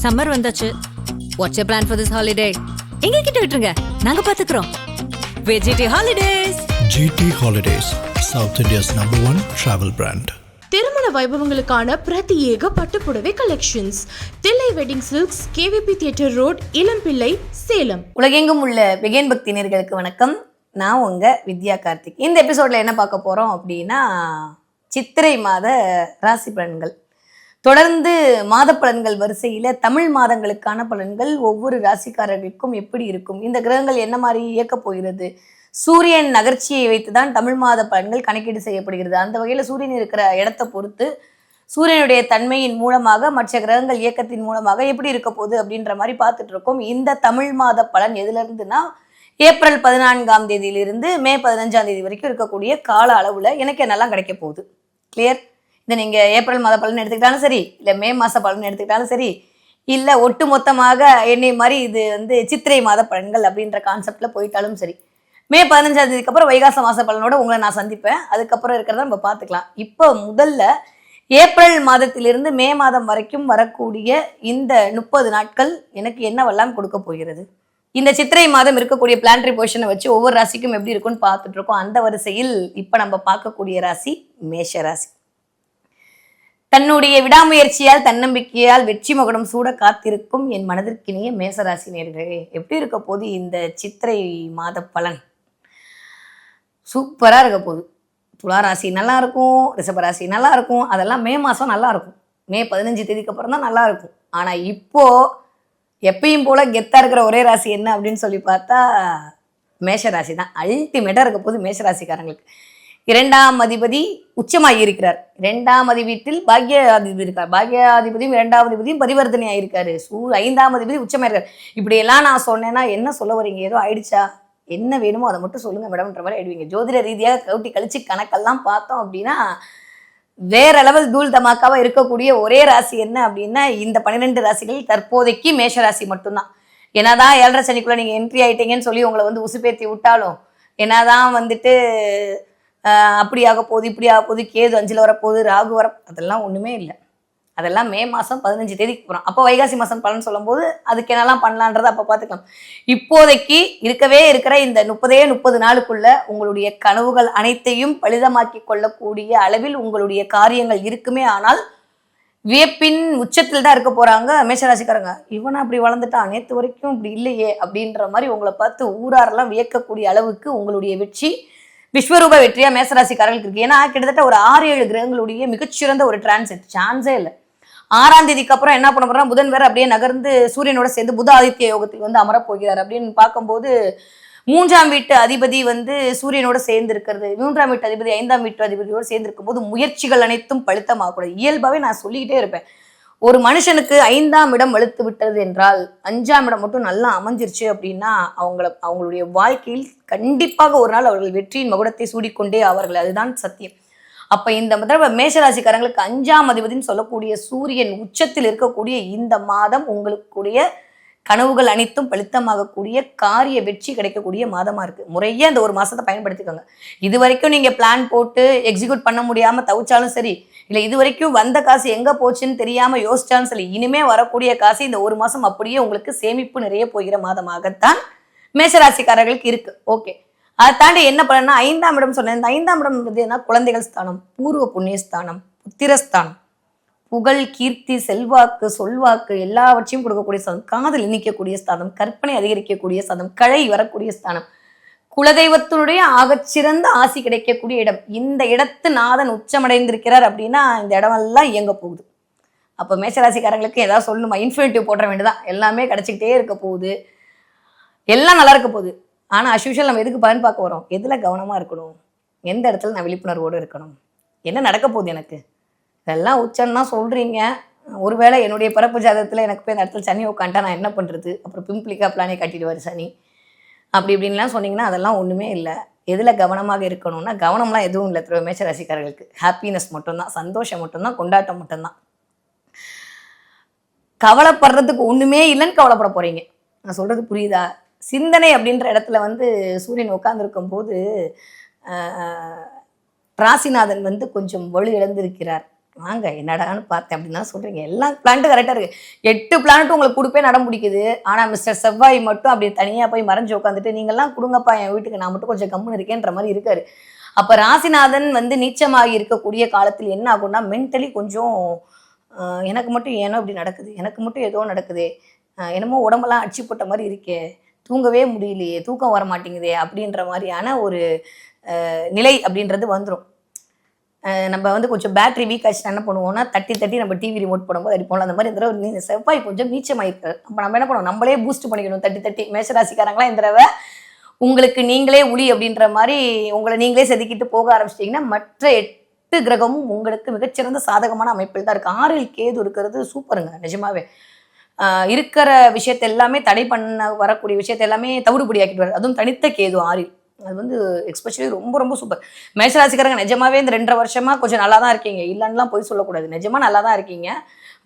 Summer வந்தாச்சு. What's your plan for this holiday? எங்க கிட்ட விட்டுருங்க, நாங்க பாத்துக்கிறோம். VGT holidays. GT Holidays, South India's #1 travel brand. திருமண வைபவங்களுக்கான பிரத்யேக பட்டுப்புடவை collections, Thillai wedding silks, KVP theatre road, Ilampillai, Salem. உலகெங்கும் உள்ள பிகேன் பக்தியினர்களுக்கு வணக்கம். நான் உங்க வித்யா கார்த்திக். இந்த எபிசோட்ல என்ன பார்க்க போறோம் அப்படின்னா, சித்திரை மாத ராசி பலன்கள். தொடர்ந்து மாத பலன்கள் வரிசையில தமிழ் மாதங்களுக்கான பலன்கள் ஒவ்வொரு ராசிக்காரர்களுக்கும் எப்படி இருக்கும், இந்த கிரகங்கள் என்ன மாதிரி இயக்க போகிறது, சூரியன் நகர்ச்சியை வைத்துதான் தமிழ் மாத பலன்கள் கணக்கீடு செய்யப்படுகிறது. அந்த வகையில் சூரியன் இருக்கிற இடத்தை பொறுத்து சூரியனுடைய தன்மையின் மூலமாக மற்ற கிரகங்கள் இயக்கத்தின் மூலமாக எப்படி இருக்க போகுது அப்படின்ற மாதிரி பார்த்துட்டு இருக்கோம். இந்த தமிழ் மாத பலன் எதுல இருந்துன்னா, ஏப்ரல் 14ஆம் தேதியிலிருந்து மே 15ஆம் தேதி வரைக்கும் இருக்கக்கூடிய கால அளவுல எனக்கு என்னெல்லாம் கிடைக்க போகுது. கிளியர்? இதை நீங்க ஏப்ரல் மாத பலன் எடுத்துக்கிட்டாலும் சரி, இல்லை மே மாச பலன் எடுத்துக்கிட்டாலும் சரி, இல்லை ஒட்டு மொத்தமாக என்னை மாதிரி இது சித்திரை மாத பலன்கள் அப்படின்ற கான்செப்ட்ல போயிட்டாலும் சரி, மே 15ஆம் தேதிக்கு அப்புறம் வைகாச மாச பலனோட உங்களை நான் சந்திப்பேன். அதுக்கப்புறம் இருக்கிறத நம்ம பார்த்துக்கலாம். இப்போ முதல்ல ஏப்ரல் மாதத்திலிருந்து மே மாதம் வரைக்கும் வரக்கூடிய இந்த 30 நாட்கள் எனக்கு என்னவெல்லாம் கொடுக்க போகிறது, இந்த சித்திரை மாதம் இருக்கக்கூடிய பிளானட்டரி பொசிஷனை வச்சு ஒவ்வொரு ராசிக்கும் எப்படி இருக்குன்னு பார்த்துட்டு இருக்கோம். அந்த வரிசையில் இப்போ நம்ம பார்க்கக்கூடிய ராசி மேஷ ராசி. தன்னுடைய விடாமுயற்சியால் தன்னம்பிக்கையால் வெற்றி மகுடம் சூட காத்திருக்கும் என் மனதிற்கினிய மேசராசி நேர்களே, எப்படி இருக்க போது இந்த சித்திரை மாத பலன்? சூப்பரா இருக்க போகுது. துளாராசி நல்லா இருக்கும், ரிஷபராசி நல்லா இருக்கும், அதெல்லாம் மே மாசம் நல்லா இருக்கும். மே 15 தேதிக்கு அப்புறம் தான் நல்லா இருக்கும். ஆனா இப்போ எப்பயும் போல கெத்தா இருக்கிற ஒரே ராசி என்ன அப்படின்னு சொல்லி பார்த்தா மேஷராசி தான். அல்டிமேட்டா இருக்க போது மேஷராசிக்காரங்களுக்கு. 2ஆம் அதிபதி உச்சமாகி இருக்கிறார். 2ஆம் வீட்டில் பாக்யாதிபதி இருக்கார். பாக்யாதிபதியும் 2ஆம் அதிபதியும் பரிவர்த்தனை ஆயிருக்காரு. 5ஆம் அதிபதி உச்சமாயிருக்காரு. இப்படி எல்லாம் நான் சொன்னேன்னா என்ன சொல்ல வரீங்க, ஏதோ ஆயிடுச்சா, என்ன வேணுமோ அதை மட்டும் சொல்லுங்க மேடம்ன்ற மாதிரி ஆயிடுவீங்க. ஜோதிட ரீதியாக கவுட்டி கழிச்சு கணக்கெல்லாம் பார்த்தோம் அப்படின்னா வேற லெவல் தூள் தமாக்காவா இருக்கக்கூடிய ஒரே ராசி என்ன அப்படின்னா, இந்த 12 ராசிகள் தற்போதைக்கு மேஷராசி மட்டும்தான். என்னதான் 7.5 சனிக்குள்ள நீங்க என்ட்ரி ஆயிட்டீங்கன்னு சொல்லி உங்களை உசுப்பேத்தி விட்டாலும், என்னதான் அப்படி ஆக போகுது இப்படி ஆக போகுது, கேது 5ல் வரப்போகுது, ராகு வர, அதெல்லாம் ஒண்ணுமே இல்லை. அதெல்லாம் மே மாசம் 15 தேதிக்கு போகிறோம். அப்போ வைகாசி மாசம் பலன் சொல்லும் போது அதுக்கு என்னெல்லாம் பண்ணலான்றதை அப்போ பார்த்துக்கலாம். இப்போதைக்கு இருக்கவே இருக்கிற இந்த 30 நாளுக்குள்ள உங்களுடைய கனவுகள் அனைத்தையும் பலிதமாக்கி கொள்ளக்கூடிய அளவில் உங்களுடைய காரியங்கள் இருக்குமே. ஆனால் வியப்பின் உச்சத்தில் தான் இருக்க போறாங்க மேஷராசிக்காரங்க. இவனை அப்படி வளர்ந்துட்டான், நேற்று வரைக்கும் இப்படி இல்லையே அப்படின்ற மாதிரி உங்களை பார்த்து ஊராரெல்லாம் வியக்கக்கூடிய அளவுக்கு உங்களுடைய வெற்றி விஸ்வரூப வெற்றியா மேசராசிக்காரர்களுக்கு இருக்கு. ஏன்னா கிட்டத்தட்ட ஒரு 6-7 கிரகங்களுடைய மிகச்சிறந்த ஒரு டிரான்சிட், சான்ஸே இல்லை. 6ஆம் தேதிக்கு அப்புறம் என்ன பண்ண போறோம்னா, புதன் வேற அப்படியே நகர்ந்து சூரியனோட சேர்ந்து புத ஆதித்ய யோகத்தில் அமரப் போகிறார். அப்படின்னு பார்க்கும்போது 3ஆம் வீட்டு அதிபதி சூரியனோட சேர்ந்து இருக்கிறது, 3ஆம் வீட்டு அதிபதி 5ஆம் வீட்டு அதிபதியோடு சேர்ந்து இருக்கும் போது முயற்சிகள் அனைத்தும் பழுத்தமாகக்கூடாது. இயல்பாவே நான் சொல்லிக்கிட்டே இருப்பேன், ஒரு மனுஷனுக்கு 5ஆம் இடம் வலுத்து விட்டது என்றால் 5ஆம் இடம் மட்டும் நல்லா அமைஞ்சிருச்சு அப்படின்னா அவங்களுடைய வாழ்க்கையில் கண்டிப்பாக ஒரு நாள் அவர்கள் வெற்றியின் மகுடத்தை சூடிக்கொண்டே ஆவார்கள். அதுதான் சத்தியம். அப்ப இந்த தடவை மேஷராசிக்காரங்களுக்கு 5ஆம் அதிபதினு சொல்லக்கூடிய சூரியன் உச்சத்தில் இருக்கக்கூடிய இந்த மாதம் உங்களுக்குடைய கனவுகள் அனைத்தும் பலித்தமாகக்கூடிய காரிய வெற்றி கிடைக்கக்கூடிய மாதமா இருக்கு. முறையே அந்த ஒரு மாசத்தை பயன்படுத்திக்கோங்க. இது வரைக்கும் நீங்க பிளான் போட்டு எக்ஸிக்யூட் பண்ண முடியாம தவிச்சாலும் சரி, இல்லை இது வரைக்கும் வந்த காசு எங்க போச்சுன்னு தெரியாம யோசிச்சாலும் சரி, இனிமே வரக்கூடிய காசு இந்த ஒரு மாசம் அப்படியே உங்களுக்கு சேமிப்பு நிறைய போகிற மாதமாகத்தான் மேஷராசிக்காரர்களுக்கு இருக்கு. ஓகே, அதை தாண்டி என்ன பண்ணா 5ஆம் இடம் சொன்னேன். இந்த 5ஆம் இடம் என்ன, குழந்தைகள் ஸ்தானம், பூர்வ புண்ணிய ஸ்தானம், புத்திரஸ்தானம், புகழ் கீர்த்தி செல்வாக்கு சொல்வாக்கு எல்லாவற்றையும் கொடுக்கக்கூடிய ஸ்தானம், காதல் இணைக்கக்கூடிய ஸ்தானம், கற்பனை அதிகரிக்கக்கூடிய ஸ்தானம், கலை வரக்கூடிய ஸ்தானம், குலதெய்வத்தினுடைய ஆகச்சிறந்த ஆசி கிடைக்கக்கூடிய இடம். இந்த இடத்து நாதன் உச்சமடைந்திருக்கிறார் அப்படின்னா இந்த இடமெல்லாம் இயங்க போகுது. அப்போ மேஷராசிக்காரங்களுக்கு ஏதாவது சொல்லணுமா, இன்ஃபினிட்டிவ் போட வேண்டியதான். எல்லாமே கிடைச்சிக்கிட்டே இருக்க போகுது, எல்லாம் நல்லா இருக்க போகுது. ஆனால் அஸ்யூஷுவல் நம்ம எதுக்கு பலன் பார்க்க வரோம், எதில் கவனமாக இருக்கணும், எந்த இடத்துல நான் விழிப்புணர்வோடு இருக்கணும், என்ன நடக்க போகுது எனக்கு, இதெல்லாம் உச்சம் தான் சொல்கிறீங்க. ஒருவேளை என்னுடைய பிறப்பு ஜாதகத்தில் எனக்கு போய் இந்த இடத்துல சனி உட்காண்டா நான் என்ன பண்ணுறது, அப்புறம் பிம்பிளிக்கா பிளானே கட்டிடுவார் சனி, அப்படி இப்படின்லாம் சொன்னீங்கன்னா அதெல்லாம் ஒன்றுமே இல்லை. எதில் கவனமாக இருக்கணும்னா கவனம்லாம் எதுவும் இல்லை. மேஷராசிக்காரர்களுக்கு ஹாப்பினஸ் மட்டும்தான், சந்தோஷம் மட்டும்தான், கொண்டாட்டம் மட்டும்தான். கவலைப்படுறதுக்கு ஒன்றுமே இல்லைன்னு கவலைப்பட போகிறீங்க. நான் சொல்கிறது புரியுதா? சிந்தனை அப்படின்ற இடத்துல சூரியன் உட்கார்ந்துருக்கும் போது ராசிநாதன் கொஞ்சம் வலு இழந்திருக்கிறார். வாங்க என்னடான்னு பார்த்தேன் அப்படின்னு தான் சொல்கிறீங்க. எல்லா பிளானட்டும் கரெக்டாக இருக்குது. 8 பிளானட்டும் உங்களுக்கு கொடுப்பே நடம் பிடிக்குது. ஆனால் மிஸ்டர் செவ்வாய் மட்டும் அப்படி தனியாக போய் மறைஞ்சு உட்காந்துட்டு நீங்கள்லாம் கொடுங்கப்பா என் வீட்டுக்கு, நான் மட்டும் கொஞ்சம் கம்முன்னு இருக்கேன்ற மாதிரி இருக்காரு. அப்போ ராசிநாதன் வந்து நீச்சமாகி இருக்கக்கூடிய காலத்தில் என்ன ஆகும்னா மென்டலி கொஞ்சம் எனக்கு மட்டும் ஏனோ இப்படி நடக்குது, எனக்கு மட்டும் ஏதோ நடக்குது, என்னமோ உடம்பெல்லாம் அடிச்சு போட்ட மாதிரி இருக்கே, தூங்கவே முடியலையே, தூக்கம் வர மாட்டேங்குதே அப்படின்ற மாதிரியான ஒரு நிலை அப்படின்றது வந்துடும். நம்ம வந்து கொஞ்சம் பேட்டரி வீக் ஆச்சுன்னா என்ன பண்ணுவோம்னா தட்டி தட்டி நம்ம டிவி ரிமோட் போடும்போது அடிப்போம்ல, அந்த மாதிரி இந்த தடவை செவ்வாய் கொஞ்சம் நீச்சமாயிருக்காரு. அப்போ நம்ம என்ன பண்ணுவோம், நம்மளே பூஸ்ட் பண்ணிக்கணும் தட்டி தட்டி. மேஷராசிக்காரங்களா இந்த தடவை உங்களுக்கு நீங்களே உளி அப்படின்ற மாதிரி உங்களை நீங்களே செதுக்கிட்டு போக ஆரம்பிச்சிட்டிங்கன்னா மற்ற 8 கிரகமும் உங்களுக்கு மிகச்சிறந்த சாதகமான அமைப்பில் தான் இருக்குது. 6ல் கேது இருக்கிறது சூப்பருங்க. நிஜமாவே இருக்கிற விஷயத்தை எல்லாமே தடை பண்ண வரக்கூடிய விஷயத்தை எல்லாமே தவிடுபடி ஆக்கிட்டு வர்றது, அதுவும் தனித்த கேது 6ல். அது வந்து எக்ஸ்பெஷலி ரொம்ப ரொம்ப சூப்பர். மேஷராசிக்காரங்க நிஜமாவே இந்த 2.5 வருஷமா கொஞ்சம் நல்லா தான் இருக்கீங்க, இல்லைன்னுலாம் போய் சொல்லக்கூடாது, நிஜமா நல்லா தான் இருக்கீங்க.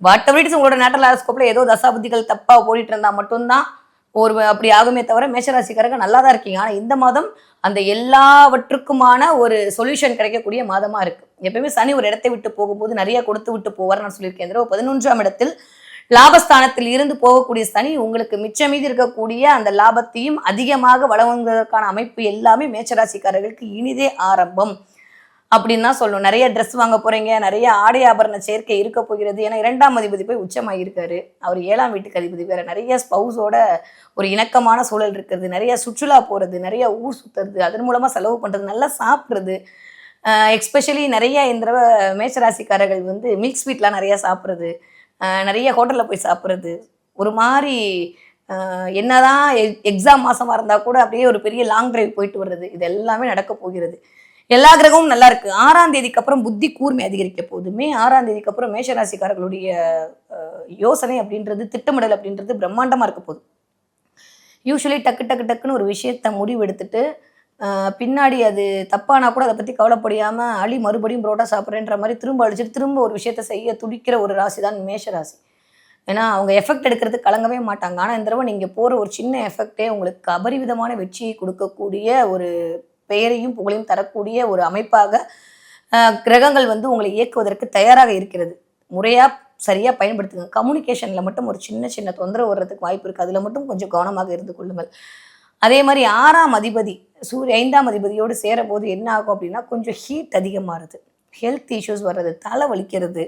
வாட் எவர் இட் இஸ், உங்களோட நேட்டல் ஹாரோஸ்கோப்ல ஏதோ தசாபுத்திகள் தப்பாக போயிட்டு இருந்தால் மட்டும்தான் ஒரு அப்படி ஆகுமே தவிர மேஷராசிக்காரங்க நல்லா தான் இருக்கீங்க. ஆனால் இந்த மாதம் அந்த எல்லாவற்றுக்குமான ஒரு சொல்யூஷன் கிடைக்கக்கூடிய மாதமாக இருக்குது. எப்பயுமே சனி ஒரு இடத்தை விட்டு போகும்போது நிறைய கொடுத்து விட்டு போவார் நான் சொல்லியிருக்கேன். 11ஆம் இடத்தில் லாபஸ்தானத்தில் இருந்து போகக்கூடிய சனி உங்களுக்கு மிச்சம் மீது இருக்கக்கூடிய அந்த லாபத்தையும் அதிகமாக வழங்குவதற்கான அமைப்பு எல்லாமே மேஷராசிக்காரர்களுக்கு இனிதே ஆரம்பம் அப்படின்னு தான் சொல்லணும். நிறைய ட்ரெஸ் வாங்க போறீங்க, நிறைய ஆடை ஆபரண சேர்க்கை இருக்க போகிறது. ஏன்னா 2ஆம் அதிபதி போய் உச்சமாயிருக்காரு, அவர் 7ஆம் வீட்டுக்கு அதிபதி வேற. நிறைய ஸ்பௌஸோட ஒரு இணக்கமான சூழல் இருக்கிறது, நிறைய சுற்றுலா போறது, நிறைய ஊர் சுத்துறது, அதன் மூலமா செலவு பண்றது, நல்லா சாப்பிட்றது. எக்ஸ்பெஷலி நிறைய இந்த தடவை மேஷராசிக்காரர்கள் வந்து மில்க் ஸ்வீட்லாம் நிறைய சாப்பிட்றது, நிறைய ஹோட்டலில் போய் சாப்பிட்றது, ஒரு மாதிரி என்னதான் எக்ஸாம் மாசமா இருந்தால் கூட அப்படியே ஒரு பெரிய லாங் டிரைவ் போயிட்டு வர்றது, இது எல்லாமே நடக்க போகிறது. எல்லா கிரகமும் நல்லா இருக்கு. 6ஆம் தேதிக்கு அப்புறம் புத்தி கூர்மை அதிகரிக்க போகுது. மே 6ஆம் தேதிக்கு அப்புறம் மேஷராசிக்காரர்களுடைய யோசனை அப்படின்றது, திட்டமிடல் அப்படின்றது பிரம்மாண்டமா இருக்க போகுது. யூஸ்வலி டக்கு டக்கு டக்குன்னு ஒரு விஷயத்த முடிவு எடுத்துட்டு பின்னாடி அது தப்பானா கூட அதை பற்றி கவலைப்படியாமல் அழி மறுபடியும் புரோட்டா சாப்பிட்றேன்ற மாதிரி திரும்ப அழிச்சிட்டு திரும்ப ஒரு விஷயத்த செய்ய துடிக்கிற ஒரு ராசி தான் மேஷராசி. ஏன்னா அவங்க எஃபெக்ட் எடுக்கிறதுக்கு கலங்கவே மாட்டாங்க. ஆனால் இந்த தடவை நீங்கள் போகிற ஒரு சின்ன எஃபெக்டே உங்களுக்கு அபரிவிதமான வெற்றியை கொடுக்கக்கூடிய ஒரு பெயரையும் புகழையும் தரக்கூடிய ஒரு அமைப்பாக கிரகங்கள் வந்து உங்களை இயக்குவதற்கு தயாராக இருக்கிறது. முறையாக சரியாக பயன்படுத்துங்க. கம்யூனிகேஷனில் மட்டும் ஒரு சின்ன சின்ன தொந்தரவு வர்றதுக்கு வாய்ப்பு இருக்குது, அதில் மட்டும் கொஞ்சம் கவனமாக இருந்து கொள்ளுங்கள். அதே மாதிரி 6ஆம் அதிபதி சூரிய 5ஆம் அதிபதியோடு சேரபோது என்ன ஆகும் அப்படின்னா கொஞ்சம் ஹீட் அதிகமாகுது, ஹெல்த் இஷ்யூஸ் வர்றது, தலை வலிக்கிறது,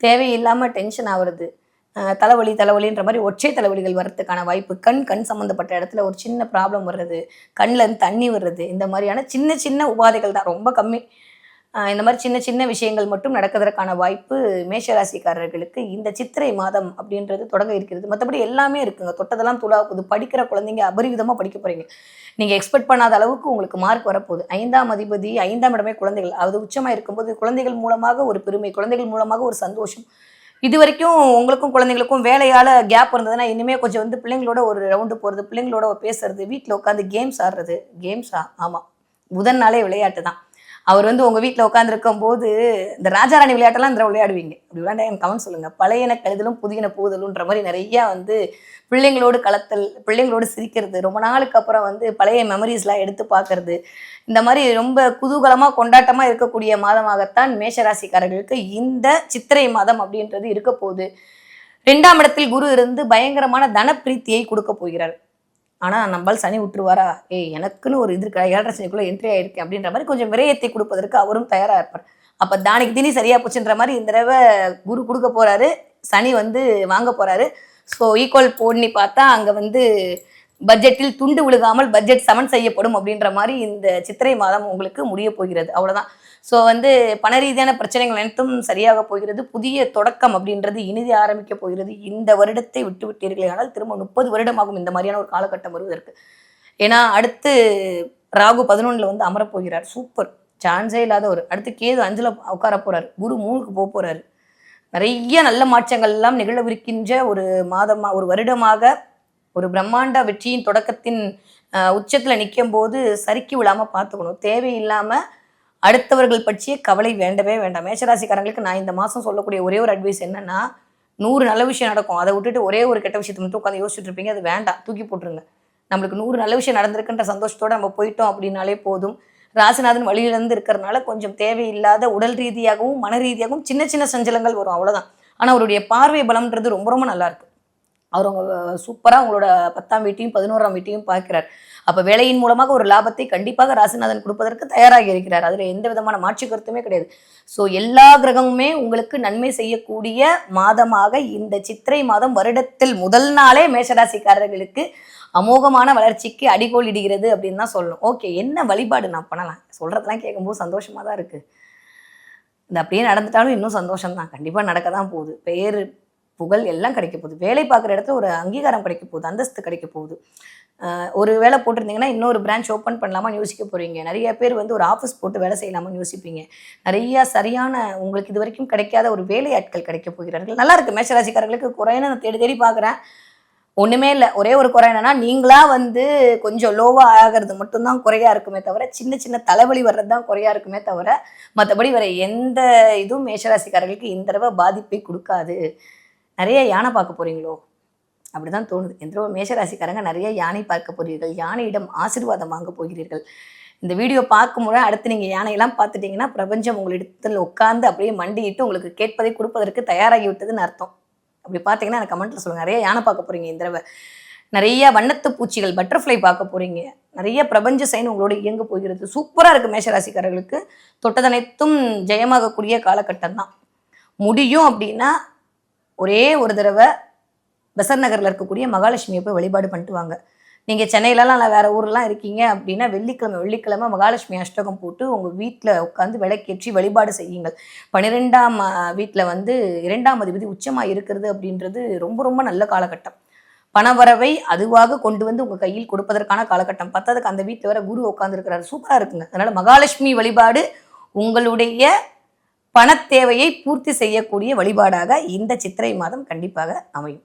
தேவையில்லாமல் டென்ஷன் ஆகுறது, தலைவலின்ற மாதிரி ஒற்றை தலைவலிகள் வர்றதுக்கான வாய்ப்பு, கண் சம்மந்தப்பட்ட இடத்துல ஒரு சின்ன ப்ராப்ளம் வர்றது, கண்ணில் இருந்து தண்ணி வர்றது, இந்த மாதிரியான சின்ன சின்ன உபாதைகள் தான், ரொம்ப கம்மி. இந்த மாதிரி சின்ன சின்ன விஷயங்கள் மட்டும் நடக்கிறதுக்கான வாய்ப்பு மேஷராசிக்காரர்களுக்கு இந்த சித்திரை மாதம் அப்படின்றது தொடங்க இருக்கிறது. மற்றபடி எல்லாமே இருக்குங்க, தொட்டதெல்லாம் துளாவுது. படிக்கிற குழந்தைங்க அபரிவிதமாக படிக்க போகிறீங்க, நீங்கள் எக்ஸ்பெக்ட் பண்ணாத அளவுக்கு உங்களுக்கு மார்க் வரப்போகுது. 5ஆம் அதிபதி 5ஆம் இடமே குழந்தைகள், அது உச்சமாக இருக்கும்போது குழந்தைகள் மூலமாக ஒரு பெருமை, குழந்தைகள் மூலமாக ஒரு சந்தோஷம். இது வரைக்கும் உங்களுக்கும் குழந்தைங்களுக்கும் வேலையால் கேப் இருந்ததுன்னா இனிமேல் கொஞ்சம் வந்து பிள்ளைங்களோட ஒரு ரவுண்டு போகிறது, பிள்ளைங்களோட பேசுறது, வீட்டில் உட்காந்து கேம்ஸ் ஆடுறது. ஆமாம், புதன் நாளே விளையாட்டு தான். அவர் வந்து உங்கள் வீட்டில் உட்காந்துருக்கும் போது இந்த ராஜாராணி விளையாட்டெல்லாம் இந்த விளையாடுவீங்க. அப்படி விளையாண்டா எனக்கு கமெண்ட் சொல்லுங்கள். பழையன கழுதலும் புதியன போதலுன்ற மாதிரி நிறையா வந்து பிள்ளைங்களோடு கலத்தல், பிள்ளைங்களோடு சிரிக்கிறது, ரொம்ப நாளுக்கு அப்புறம் வந்து பழைய மெமரிஸ்லாம் எடுத்து பார்க்கறது, இந்த மாதிரி ரொம்ப குதூகலமாக கொண்டாட்டமாக இருக்கக்கூடிய மாதமாகத்தான் மேஷராசிக்காரர்களுக்கு இந்த சித்திரை மாதம் அப்படின்றது இருக்க போகுது. 2ஆம் இடத்தில் குரு இருந்து பயங்கரமான தனப்பிரீத்தியை கொடுக்க போகிறார். ஆனால் நம்மளால் சனி விட்டுருவாரா, எனக்குன்னு ஒரு இது 7.5 சனிக்குள்ளே என்ட்ரி ஆகிருக்கு அப்படின்ற மாதிரி கொஞ்சம் விரயத்தை கொடுப்பதற்கு அவரும் தயாராக இருப்பார். அப்போ தானிக்கு திணி சரியாக போச்சுன்ற மாதிரி இந்த தடவை குரு கொடுக்க போகிறாரு, சனி வந்து வாங்க போகிறாரு. ஸோ ஈக்குவல் போடணி பார்த்தா அங்கே வந்து பட்ஜெட்டில் துண்டு விழுகாமல் பட்ஜெட் சமன் செய்யப்படும் அப்படின்ற மாதிரி இந்த சித்திரை மாதம் உங்களுக்கு முடிய போகிறது. அவ்வளோதான். ஸோ வந்து பண ரீதியான பிரச்சனைகள் அனைத்தும் சரியாக போகிறது. புதிய தொடக்கம் அப்படின்றது இனிதி ஆரம்பிக்க போகிறது. இந்த வருடத்தை விட்டு விட்டீர்களே ஆனால் திரும்ப 30 வருடமாகும் இந்த மாதிரியான ஒரு காலகட்டம் வருவதற்கு. ஏன்னா அடுத்து ராகு 11 வந்து அமரப்போகிறார். சூப்பர், சான்ஸே இல்லாத ஒரு. அடுத்து கேது 5ல் உட்கார போகிறார், குரு 3க்கு போக போகிறாரு. நிறைய நல்ல மாற்றங்கள் எல்லாம் நிகழவிருக்கின்ற ஒரு மாதமாக, ஒரு வருடமாக, ஒரு பிரம்மாண்ட வெற்றியின் தொடக்கத்தின் உச்சத்தில் நிற்கும் போது சறுக்கி விழாமல் பார்த்துக்கணும். தேவையில்லாமல் அடுத்தவர்கள் பற்றிய கவலை வேண்டவே வேண்டாம். மேஷராசிக்காரங்களுக்கு நான் இந்த மாதம் சொல்லக்கூடிய ஒரே ஒரு அட்வைஸ் என்னன்னா, 100 நல்ல விஷயம் நடக்கும், அதை விட்டுட்டு ஒரே ஒரு கெட்ட விஷயத்தை மட்டும் உட்காந்து யோசிச்சுட்டு இருப்பீங்க, அது வேண்டாம், தூக்கி போட்டுருங்க. நம்மளுக்கு 100 நல்ல விஷயம் நடந்திருக்குன்ற சந்தோஷத்தோடு நம்ம போயிட்டோம் அப்படின்னாலே போதும். ராசிநாதன் வழியிலிருந்து இருக்கிறதுனால கொஞ்சம் தேவையில்லாத உடல் ரீதியாகவும் மன ரீதியாகவும் சின்ன சின்ன சஞ்சலங்கள் வரும், அவ்வளவுதான். ஆனா அவருடைய பார்வை பலம்ன்றது ரொம்ப ரொம்ப நல்லா இருக்கு. அவர் சூப்பரா உங்களோட 10ஆம் வீட்டையும் 11ஆம் வீட்டையும் பார்க்கிறார். அப்ப வேலையின் மூலமாக ஒரு லாபத்தை கண்டிப்பாக ராசிநாதன் கொடுப்பதற்கு தயாராகி இருக்கிறார். அதுல எந்த விதமான மாற்று கருத்துமே கிடையாது. ஸோ எல்லா கிரகமுமே உங்களுக்கு நன்மை செய்யக்கூடிய மாதமாக இந்த சித்திரை மாதம் வருடத்தில் முதல் நாளே மேஷராசிக்காரர்களுக்கு அமோகமான வளர்ச்சிக்கு அடிகோல் இடுகிறது அப்படின்னு தான் சொல்லணும். ஓகே, என்ன வழிபாடு நான் பண்ணலாம்? சொல்றதெல்லாம் கேட்கும்போது சந்தோஷமா தான் இருக்கு. இந்த அப்படியே நடந்துட்டாலும் இன்னும் சந்தோஷம் தான், கண்டிப்பா நடக்க தான் போகுது. பேரு புகழ் எல்லாம் கிடைக்க போகுது. வேலை பார்க்குற இடத்துல ஒரு அங்கீகாரம் கிடைக்க போகுது, அந்தஸ்து கிடைக்க போகுது. ஒரு வேலை போட்டிருந்தீங்கன்னா இன்னொரு பிரான்ச் ஓப்பன் பண்ணலாமான்னு யோசிக்க போறீங்க. நிறைய பேர் வந்து ஒரு ஆஃபீஸ் போட்டு வேலை செய்யலாமான்னு யோசிப்பீங்க. நிறைய சரியான உங்களுக்கு இது வரைக்கும் கிடைக்காத ஒரு வேலை ஆட்கள் கிடைக்க போகிறார்கள். நல்லா இருக்கு. மேஷராசிக்காரர்களுக்கு குறைன்னு நான் தேடி தேடி பார்க்குறேன், ஒண்ணுமே இல்லை. ஒரே ஒரு குறை என்னன்னா, நீங்களா வந்து கொஞ்சம் லோவா ஆகிறது மட்டும்தான் குறையா இருக்குமே தவிர, சின்ன சின்ன தலைவலி வர்றது தான் குறையா இருக்குமே தவிர, மற்றபடி வேற எந்த இதுவும் மேஷராசிக்காரர்களுக்கு இந்த தடவை பாதிப்பை கொடுக்காது. நிறைய யானை பார்க்க போறீங்களோ அப்படிதான் தோணுது. எந்த மேஷராசிக்காரங்க நிறைய யானை பார்க்க போகிறீர்கள், யானையிடம் ஆசீர்வாதம் வாங்க போகிறீர்கள். இந்த வீடியோ பார்க்கும்போது அடுத்து நீங்கள் யானையெல்லாம் பார்த்துட்டீங்கன்னா பிரபஞ்சம் உங்களிடத்தில் உட்கார்ந்து அப்படியே மண்டிட்டு உங்களுக்கு கேட்பதை கொடுப்பதற்கு தயாராகி விட்டதுன்னு அர்த்தம். அப்படி பார்த்தீங்கன்னா எனக்கு கமெண்ட்ல சொல்லுங்க. நிறைய யானை பார்க்க போறீங்க இந்த தடவை. நிறைய வண்ணத்து பூச்சிகள், பட்டர்ஃப்ளை பார்க்க போறீங்க. நிறைய பிரபஞ்ச சைன் உங்களோட இயங்க போகிறது. சூப்பரா இருக்கு. மேஷராசிக்காரர்களுக்கு தொட்டதனைத்தும் ஜெயமாகக்கூடிய காலகட்டம் தான். முடியும் அப்படின்னா ஒரே ஒரு தடவை பெசர் நகர்ல இருக்கக்கூடிய மகாலட்சுமியை போய் வழிபாடு பண்ணிட்டு வாங்க. நீங்கள் சென்னையிலலாம் இல்லை வேற ஊர்லாம் இருக்கீங்க அப்படின்னா வெள்ளிக்கிழமை மகாலட்சுமி அஷ்டகம் போட்டு உங்கள் வீட்டில் உட்காந்து விளக்கேற்றி வழிபாடு செய்யுங்கள். 12ஆம் வீட்டில் வந்து 2ஆம் அதிபதி உச்சமாக இருக்கிறது அப்படின்றது ரொம்ப ரொம்ப நல்ல காலகட்டம். பணவரவை அதுவாக கொண்டு வந்து உங்கள் கையில் கொடுப்பதற்கான காலகட்டம். பத்தாவதுக்கு அந்த வீட்டில் வேற குரு உட்கார்ந்து இருக்கிறாரு, சூப்பராக இருக்குங்க. அதனால மகாலட்சுமி வழிபாடு உங்களுடைய பணத்தேவையை பூர்த்தி செய்யக்கூடிய வழிபாடாக இந்த சித்திரை மாதம் கண்டிப்பாக அமையும்.